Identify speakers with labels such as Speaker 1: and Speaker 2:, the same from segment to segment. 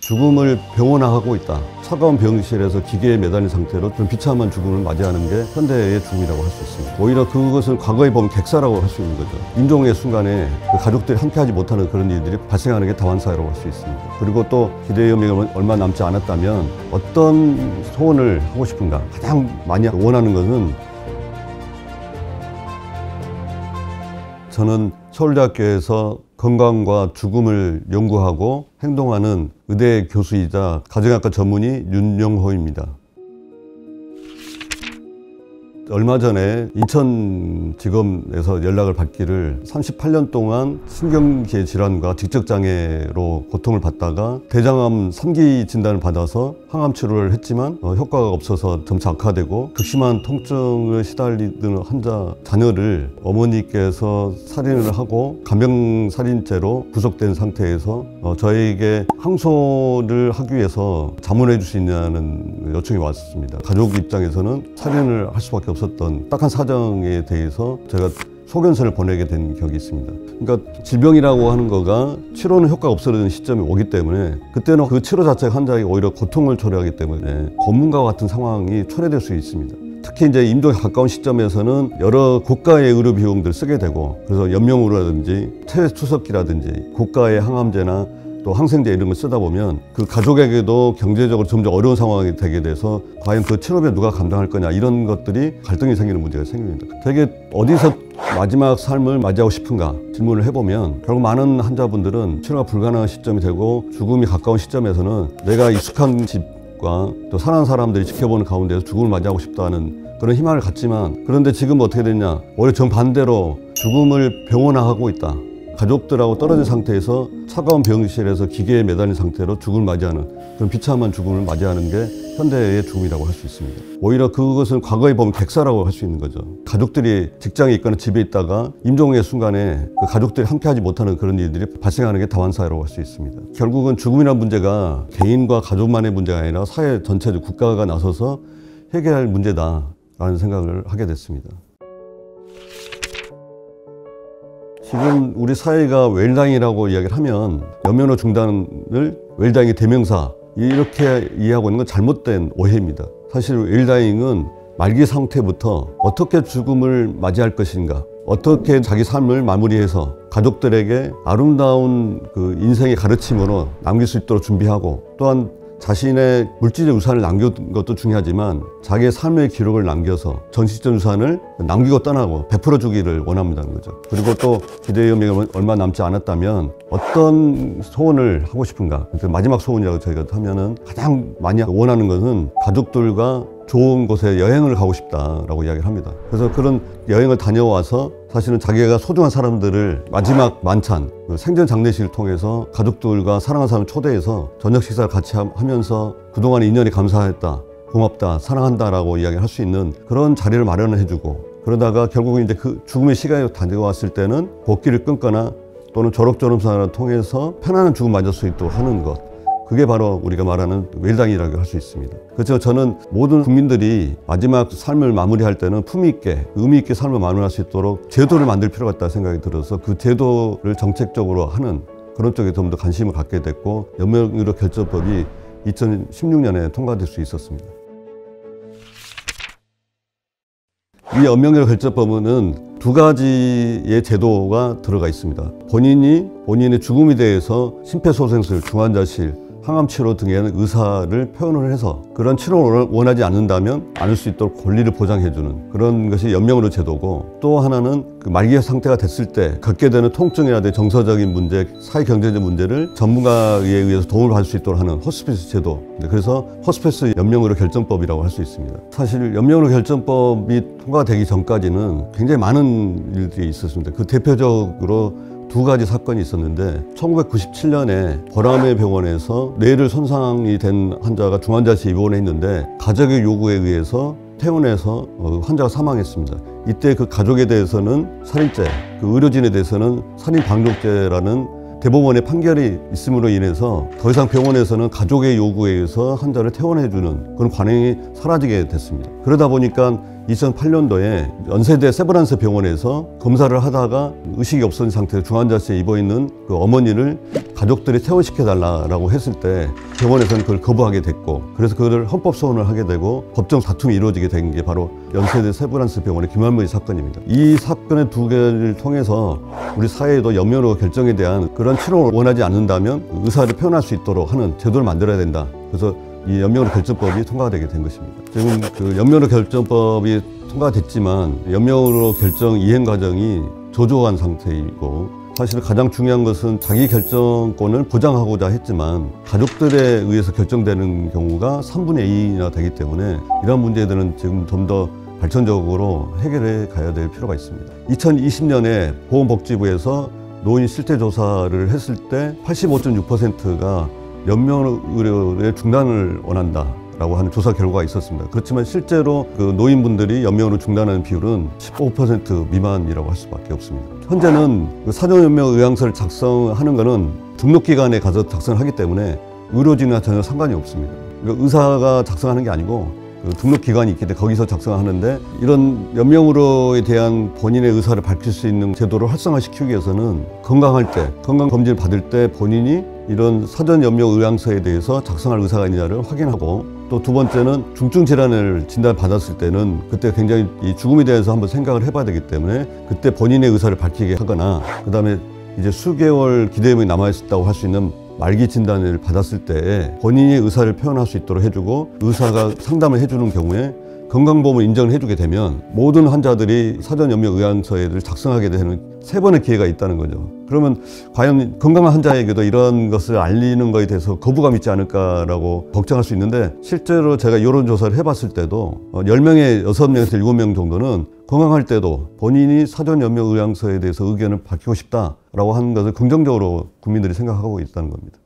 Speaker 1: 죽음을 병원화하고 있다. 차가운 병실에서 기계에 매달린 상태로 좀 비참한 죽음을 맞이하는 게 현대의 죽음이라고 할 수 있습니다. 오히려 그것은 과거에 보면 객사라고 할 수 있는 거죠. 임종의 순간에 그 가족들이 함께하지 못하는 그런 일들이 발생하는 게 다반사라고 할 수 있습니다. 그리고 또 기대의 연명이 얼마 남지 않았다면 어떤 소원을 하고 싶은가? 가장 많이 원하는 것은 저는 서울대학교에서 건강과 죽음을 연구하고 행동하는 의대 교수이자 가정의학과 전문의 윤영호입니다. 얼마 전에 인천지검에서 연락을 받기를 38년 동안 신경계 질환과 직접장애로 고통을 받다가 대장암 3기 진단을 받아서 항암 치료를 했지만 효과가 없어서 점차 악화되고 극심한 통증을 시달리는 환자 자녀를 어머니께서 살인을 하고 간병살인죄로 구속된 상태에서 저에게 항소를 하기 위해서 자문해 줄 수 있냐는 요청이 왔습니다. 가족 입장에서는 살인을 할 수밖에 없었던 딱한 사정에 대해서 제가 소견서를 보내게 된 격이 있습니다. 그러니까 질병이라고 하는 거가 치료는 효과가 없어지는 시점이 오기 때문에 그때는 그 치료 자체가 환자에게 오히려 고통을 초래하기 때문에 고문과 같은 상황이 초래될 수 있습니다. 특히 이제 임종에 가까운 시점에서는 여러 고가의 의료 비용들을 쓰게 되고, 그래서 연명으로라든지 체외 투석기라든지 고가의 항암제나 또 항생제 이런 걸 쓰다 보면 그 가족에게도 경제적으로 점점 어려운 상황이 되게 돼서 과연 그 치료비를 누가 감당할 거냐, 이런 것들이 갈등이 생기는 문제가 생깁니다. 되게 어디서 마지막 삶을 맞이하고 싶은가 질문을 해보면 결국 많은 환자분들은 치료가 불가능한 시점이 되고 죽음이 가까운 시점에서는 내가 익숙한 집과 또 사랑하는 사람들이 지켜보는 가운데서 죽음을 맞이하고 싶다는 그런 희망을 갖지만, 그런데 지금 어떻게 됐냐, 오히려 정반대로 죽음을 병원화하고 있다. 가족들하고 떨어진 상태에서 차가운 병실에서 기계에 매달린 상태로 죽음을 맞이하는 그런 비참한 죽음을 맞이하는 게 현대의 죽음이라고 할 수 있습니다. 오히려 그것은 과거에 보면 객사라고 할 수 있는 거죠. 가족들이 직장에 있거나 집에 있다가 임종의 순간에 그 가족들이 함께하지 못하는 그런 일들이 발생하는 게 다반사라고 할 수 있습니다. 결국은 죽음이라는 문제가 개인과 가족만의 문제가 아니라 사회 전체적 국가가 나서서 해결할 문제다라는 생각을 하게 됐습니다. 지금 우리 사회가 웰다잉이라고 이야기를 하면 연명으로 중단을 웰다잉의 대명사 이렇게 이해하고 있는 건 잘못된 오해입니다. 사실 웰다잉은 말기 상태부터 어떻게 죽음을 맞이할 것인가, 어떻게 자기 삶을 마무리해서 가족들에게 아름다운 그 인생의 가르침으로 남길 수 있도록 준비하고, 또한 자신의 물질적 유산을 남긴 것도 중요하지만 자기의 삶의 기록을 남겨서 정신적 유산을 남기고 떠나고 베풀어 주기를 원합니다는 거죠. 그리고 또 기대의 연명이 얼마 남지 않았다면 어떤 소원을 하고 싶은가, 마지막 소원이라고 저희가 하면은 가장 많이 원하는 것은 가족들과 좋은 곳에 여행을 가고 싶다라고 이야기를 합니다. 그래서 그런 여행을 다녀와서 사실은 자기가 소중한 사람들을 마지막 만찬, 생전 장례식을 통해서 가족들과 사랑하는 사람을 초대해서 저녁 식사를 같이 하면서 그동안의 인연이 감사했다, 고맙다, 사랑한다라고 이야기를 할 수 있는 그런 자리를 마련을 해주고, 그러다가 결국은 이제 그 죽음의 시간이 다가왔을 때는 복귀를 끊거나 또는 졸업전험사를 통해서 편안한 죽음 맞을 수 있도록 하는 것, 그게 바로 우리가 말하는 웰다잉이라고 할 수 있습니다. 그래서 저는 모든 국민들이 마지막 삶을 마무리할 때는 품위 있게, 의미 있게 삶을 마무리할 수 있도록 제도를 만들 필요가 있다는 생각이 들어서 그 제도를 정책적으로 하는 그런 쪽에 좀 더 관심을 갖게 됐고, 연명의료 결정법이 2016년에 통과될 수 있었습니다. 이 연명의료 결정법은 두 가지의 제도가 들어가 있습니다. 본인의 죽음에 대해서 심폐소생술, 중환자실, 항암치료 등에 대한 의사를 표현을 해서 그런 치료를 원하지 않는다면 않을 수 있도록 권리를 보장해주는 그런 것이 연명의료 제도고, 또 하나는 그 말기 상태가 됐을 때 겪게 되는 통증이라든지 정서적인 문제, 사회경제적 문제를 전문가에 의해서 도움을 받을 수 있도록 하는 호스피스 제도, 그래서 호스피스 연명의료 결정법이라고 할 수 있습니다. 사실 연명의료 결정법이 통과되기 전까지는 굉장히 많은 일들이 있었습니다. 그 대표적으로 두 가지 사건이 있었는데, 1997년에 보라매 병원에서 뇌를 손상이 된 환자가 중환자실에 입원해 있는데 가족의 요구에 의해서 퇴원해서 환자가 사망했습니다. 이때 그 가족에 대해서는 살인죄, 그 의료진에 대해서는 살인방조죄라는 대법원의 판결이 있음으로 인해서 더 이상 병원에서는 가족의 요구에 의해서 환자를 퇴원해주는 그런 관행이 사라지게 됐습니다. 그러다 보니까 2008년도에 연세대 세브란스 병원에서 검사를 하다가 의식이 없어진 상태로 중환자실에 입어있는 그 어머니를 가족들이 퇴원시켜달라고 했을 때 병원에서는 그걸 거부하게 됐고, 그래서 그걸 헌법 소원을 하게 되고 법정 다툼이 이루어지게 된 게 바로 연세대 세브란스 병원의 김할머니 사건입니다. 이 사건의 두 개를 통해서 우리 사회에도 연명으로 결정에 대한 그런 치료를 원하지 않는다면 의사를 표현할 수 있도록 하는 제도를 만들어야 된다. 그래서 이 연명으로 결정법이 통과되게 된 것입니다. 지금 그 연명으로 결정법이 통과됐지만 연명으로 결정 이행 과정이 조조한 상태이고, 사실 가장 중요한 것은 자기 결정권을 보장하고자 했지만 가족들에 의해서 결정되는 경우가 3분의 2이나 되기 때문에 이런 문제들은 지금 좀 더 발전적으로 해결해 가야 될 필요가 있습니다. 2020년에 보건복지부에서 노인 실태조사를 했을 때 85.6%가 연명의료의 중단을 원한다 라고 하는 조사 결과가 있었습니다. 그렇지만 실제로 그 노인분들이 연명으로 중단하는 비율은 15% 미만이라고 할 수밖에 없습니다. 현재는 그 사전연명의향서를 작성하는 것은 등록기관에 가서 작성하기 때문에 의료진과 전혀 상관이 없습니다. 그러니까 의사가 작성하는 게 아니고 그 등록기관이 있기 때문에 거기서 작성하는데, 이런 연명의료에 대한 본인의 의사를 밝힐 수 있는 제도를 활성화시키기 위해서는 건강할 때, 건강검진을 받을 때 본인이 이런 사전연명의향서에 대해서 작성할 의사가 있느냐를 확인하고, 또 두 번째는 중증 질환을 진단받았을 때는 그때 굉장히 이 죽음에 대해서 한번 생각을 해봐야 되기 때문에 그때 본인의 의사를 밝히게 하거나, 그 다음에 이제 수개월 기대임이 남아있다고 할 수 있는 말기 진단을 받았을 때 본인이 의사를 표현할 수 있도록 해주고, 의사가 상담을 해주는 경우에 건강보험을 인정을 해주게 되면 모든 환자들이 사전연명의향서를 작성하게 되는 3번의 기회가 있다는 거죠. 그러면 과연 건강한 환자에게도 이런 것을 알리는 것에 대해서 거부감 있지 않을까라고 걱정할 수 있는데, 실제로 제가 여론조사를 해봤을 때도 10명에 6명에서 7명 정도는 건강할 때도 본인이 사전연명의향서에 대해서 의견을 밝히고 싶다라고 하는 것을 긍정적으로 국민들이 생각하고 있다는 겁니다.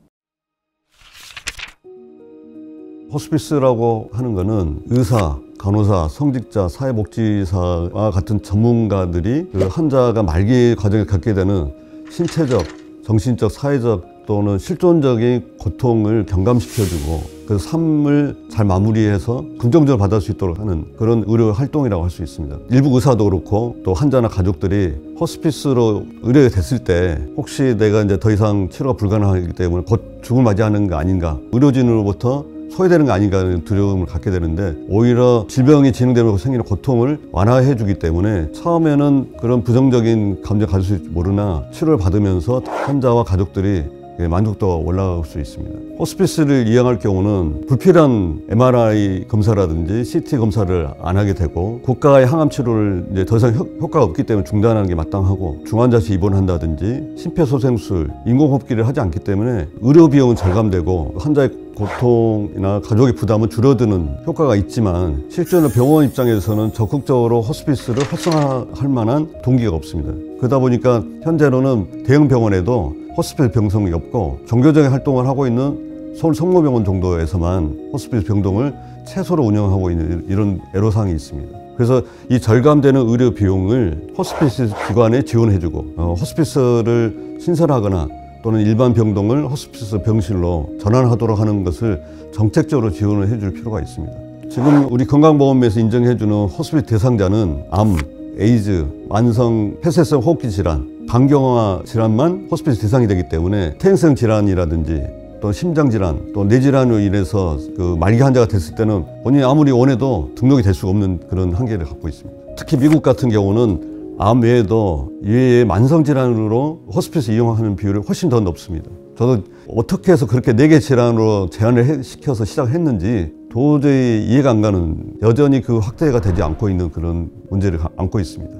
Speaker 1: 호스피스라고 하는 것은 의사, 간호사, 성직자, 사회복지사와 같은 전문가들이 그 환자가 말기 과정에 겪게 되는 신체적, 정신적, 사회적 또는 실존적인 고통을 경감시켜주고 그 삶을 잘 마무리해서 긍정적으로 받을 수 있도록 하는 그런 의료 활동이라고 할 수 있습니다. 일부 의사도 그렇고 또 환자나 가족들이 호스피스로 의뢰가 됐을 때 혹시 내가 이제 더 이상 치료가 불가능하기 때문에 곧 죽음을 맞이하는 거 아닌가, 의료진으로부터 소외되는 거 아닌가 하는 두려움을 갖게 되는데, 오히려 질병이 진행되면서 생기는 고통을 완화해 주기 때문에 처음에는 그런 부정적인 감정을 가질 수 있을지 모르나 치료를 받으면서 환자와 가족들이 만족도가 올라갈 수 있습니다. 호스피스를 이용할 경우는 불필요한 MRI 검사라든지 CT 검사를 안 하게 되고, 고가의 항암 치료를 이제 더 이상 효과가 없기 때문에 중단하는 게 마땅하고, 중환자실 입원한다든지 심폐소생술, 인공호흡기를 하지 않기 때문에 의료 비용은 절감되고 환자의 고통이나 가족의 부담은 줄어드는 효과가 있지만, 실제로 병원 입장에서는 적극적으로 호스피스를 활성화할 만한 동기가 없습니다. 그러다 보니까 현재로는 대형 병원에도 호스피스 병동이 없고, 종교적인 활동을 하고 있는 서울 성모병원 정도에서만 호스피스 병동을 최소로 운영하고 있는 이런 애로사항이 있습니다. 그래서 이 절감되는 의료 비용을 호스피스 기관에 지원해주고, 호스피스를 신설하거나 또는 일반 병동을 호스피스 병실로 전환하도록 하는 것을 정책적으로 지원을 해줄 필요가 있습니다. 지금 우리 건강보험에서 인정해주는 호스피스 대상자는 암, 에이즈, 만성 폐쇄성 호흡기 질환, 간경화 질환만 호스피스 대상이 되기 때문에 퇴행성 질환이라든지 또 심장질환, 또 뇌질환으로 인해서 그 말기 환자가 됐을 때는 본인이 아무리 원해도 등록이 될 수가 없는 그런 한계를 갖고 있습니다. 특히 미국 같은 경우는 암 외에도 이외의 만성질환으로 호스피스 이용하는 비율이 훨씬 더 높습니다. 저도 어떻게 해서 그렇게 4개 질환으로 제한을 시켜서 시작했는지 도저히 이해가 안 가는, 여전히 그 확대가 되지 않고 있는 그런 문제를 안고 있습니다.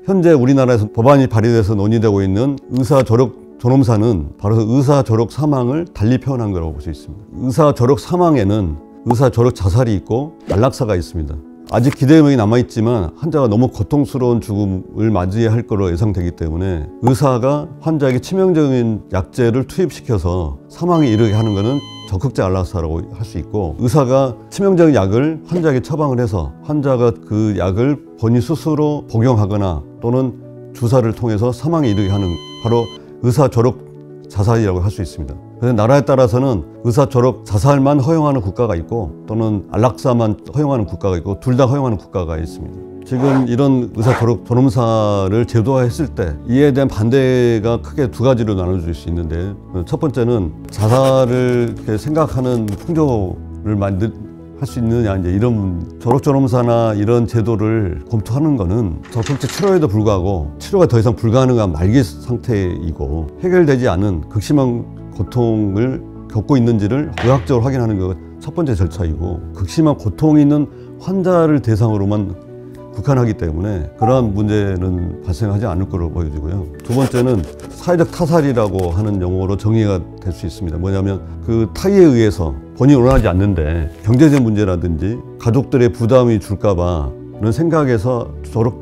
Speaker 1: 현재 우리나라에서 법안이 발의돼서 논의되고 있는 의사 졸업 존엄사는 바로 의사 졸업 사망을 달리 표현한 거라고 볼 수 있습니다. 의사 졸업 사망에는 의사 졸업 자살이 있고 안락사가 있습니다. 아직 기대음이 남아있지만 환자가 너무 고통스러운 죽음을 맞이해야 할 거로 예상되기 때문에 의사가 환자에게 치명적인 약제를 투입시켜서 사망에 이르게 하는 것은 적극적 안락사라고 할 수 있고, 의사가 치명적인 약을 환자에게 처방을 해서 환자가 그 약을 본인 스스로 복용하거나 또는 주사를 통해서 사망에 이르게 하는 바로 의사 졸업 자살이라고 할 수 있습니다. 그래서 나라에 따라서는 의사 졸업 자살만 허용하는 국가가 있고 또는 안락사만 허용하는 국가가 있고 둘 다 허용하는 국가가 있습니다. 지금 이런 의사 졸업사를 제도화했을 때 이에 대한 반대가 크게 두 가지로 나눠질 수 있는데, 첫 번째는 자살을 이렇게 생각하는 풍조를 할 수 있느냐, 이제 이런 졸업사나 이런 제도를 검토하는 거는 적극적 치료에도 불구하고 치료가 더 이상 불가능한 말기 상태이고 해결되지 않은 극심한 고통을 겪고 있는지를 의학적으로 확인하는 게 첫 번째 절차이고, 극심한 고통이 있는 환자를 대상으로만 국한하기 때문에 그러한 문제는 발생하지 않을 것으로 보여지고요. 두 번째는 사회적 타살이라고 하는 용어로 정의가 될 수 있습니다. 뭐냐면 그 타의에 의해서 본인이 원하지 않는데 경제적 문제라든지 가족들의 부담이 줄까봐 그런 생각에서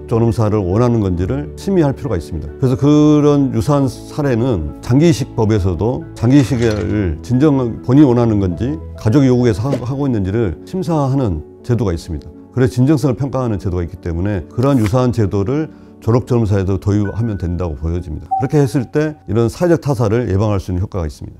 Speaker 1: 졸업사를 원하는 건지를 심의할 필요가 있습니다. 그래서 그런 유사한 사례는 장기이식법에서도 장기이식을 진정 본인이 원하는 건지 가족이 요구해서 하고 있는지를 심사하는 제도가 있습니다. 그래서 진정성을 평가하는 제도가 있기 때문에 그러한 유사한 제도를 졸업사에도 도입하면 된다고 보여집니다. 그렇게 했을 때 이런 사회적 타살을 예방할 수 있는 효과가 있습니다.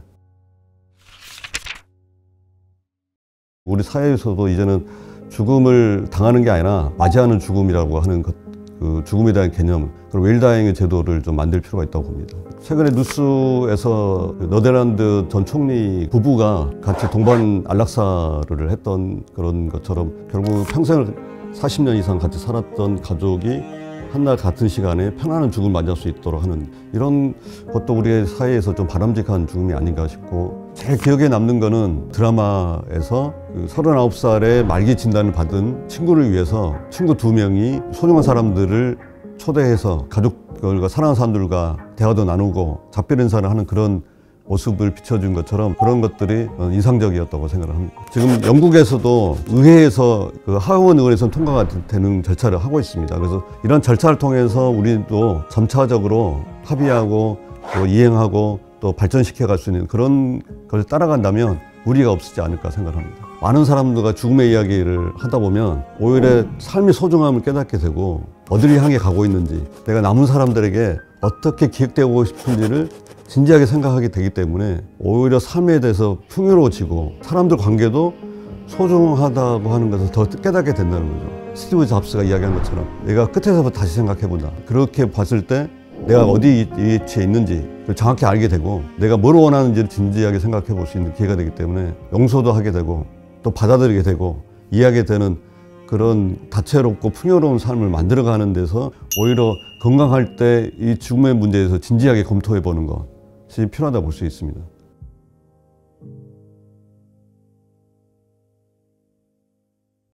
Speaker 1: 우리 사회에서도 이제는 죽음을 당하는 게 아니라 맞이하는 죽음이라고 하는 그 죽음에 대한 개념, 그리고 웰다잉의 제도를 좀 만들 필요가 있다고 봅니다. 최근에 뉴스에서 너덜란드 전 총리 부부가 같이 동반 안락사를 했던 그런 것처럼 결국 평생을 40년 이상 같이 살았던 가족이 한날 같은 시간에 편안한 죽음을 맞이할 수 있도록 하는 이런 것도 우리의 사회에서 좀 바람직한 죽음이 아닌가 싶고, 제일 기억에 남는 거는 드라마에서 그 39살에 말기 진단을 받은 친구를 위해서 친구 2명이 소중한 사람들을 초대해서 가족들과 사랑하는 사람들과 대화도 나누고 작별 인사를 하는 그런 모습을 비춰준 것처럼 그런 것들이 인상적이었다고 생각을 합니다. 지금 영국에서도 의회에서 그 하원 의원에서는 통과가 되는 절차를 하고 있습니다. 그래서 이런 절차를 통해서 우리도 점차적으로 합의하고 또 이행하고 또 발전시켜 갈 수 있는 그런 걸 따라간다면 무리가 없지 않을까 생각합니다. 많은 사람들과 죽음의 이야기를 하다 보면 오히려 삶의 소중함을 깨닫게 되고 어디를 향해 가고 있는지, 내가 남은 사람들에게 어떻게 기억되고 싶은지를 진지하게 생각하게 되기 때문에 오히려 삶에 대해서 풍요로워지고 사람들 관계도 소중하다고 하는 것을 더 깨닫게 된다는 거죠. 스티브 잡스가 이야기한 것처럼 내가 끝에서부터 다시 생각해본다. 그렇게 봤을 때 내가 어디 위치에 있는지 정확히 알게 되고 내가 뭘 원하는지를 진지하게 생각해 볼 수 있는 기회가 되기 때문에 용서도 하게 되고 또 받아들이게 되고 이해하게 되는 그런 다채롭고 풍요로운 삶을 만들어가는 데서 오히려 건강할 때 이 죽음의 문제에서 진지하게 검토해 보는 것이 필요하다고 볼 수 있습니다.